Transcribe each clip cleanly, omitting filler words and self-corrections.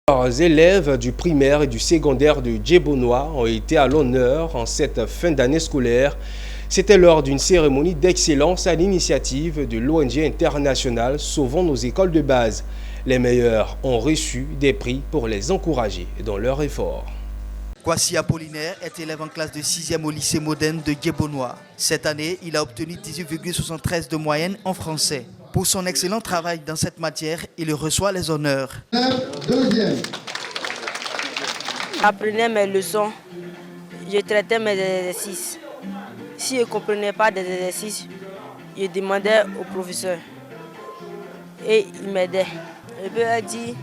Les élèves du primaire et du secondaire de Djebonois ont été à l'honneur en cette fin d'année scolaire. C'était lors d'une cérémonie d'excellence à l'initiative de l'ONG internationale Sauvons nos écoles de base. Les meilleurs ont reçu des prix pour les encourager dans leur effort. Kwasi Apollinaire est élève en classe de 6e au lycée moderne de Djebonois. Cette année, il a obtenu 18,73 de moyenne en français. Pour son excellent travail dans cette matière, il reçoit les honneurs. J'apprenais mes leçons, je traitais mes exercices. Si je ne comprenais pas des exercices, je demandais au professeur et il m'aidait. Je peux dire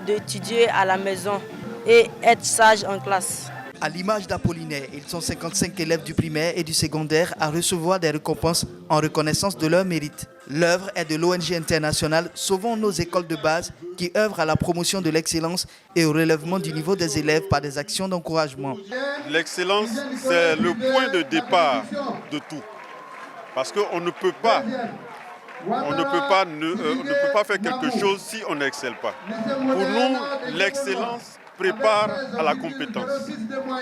d'étudier à la maison et être sage en classe. À l'image d'Apollinaire, ils sont 55 élèves du primaire et du secondaire à recevoir des récompenses en reconnaissance de leur mérite. L'œuvre est de l'ONG internationale Sauvons nos écoles de base qui œuvre à la promotion de l'excellence et au relèvement du niveau des élèves par des actions d'encouragement. L'excellence, c'est le point de départ de tout. Parce qu'on ne peut pas faire quelque chose si on n'excelle pas. Pour nous, l'excellence prépare à la compétence.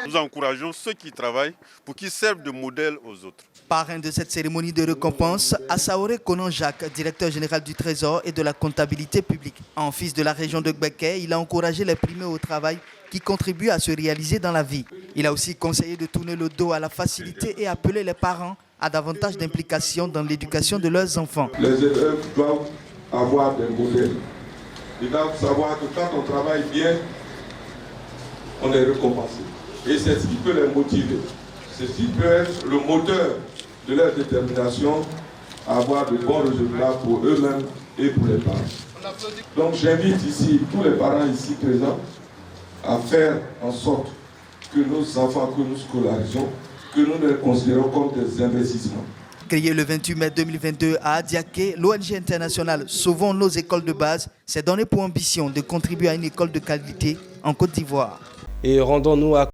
Nous encourageons ceux qui travaillent pour qu'ils servent de modèle aux autres. Parrain de cette cérémonie de récompense, Assaoré Konan Jacques, directeur général du Trésor et de la comptabilité publique. En fils de la région de Gbeke, il a encouragé les primés au travail qui contribuent à se réaliser dans la vie. Il a aussi conseillé de tourner le dos à la facilité et appelé les parents à davantage d'implication dans l'éducation de leurs enfants. Les élèves doivent avoir des modèles. Ils doivent savoir que quand on travaille bien, on est récompensé. Et c'est ce qui peut les motiver. C'est ce qui peut être le moteur de leur détermination à avoir de bons résultats pour eux-mêmes et pour les parents. Donc j'invite ici tous les parents ici présents à faire en sorte que nos enfants que nous scolarisons, que nous les considérons comme des investissements. Créé le 28 mai 2022 à Adiaké, l'ONG internationale Sauvons nos écoles de base s'est donné pour ambition de contribuer à une école de qualité en Côte d'Ivoire. Et rendons-nous à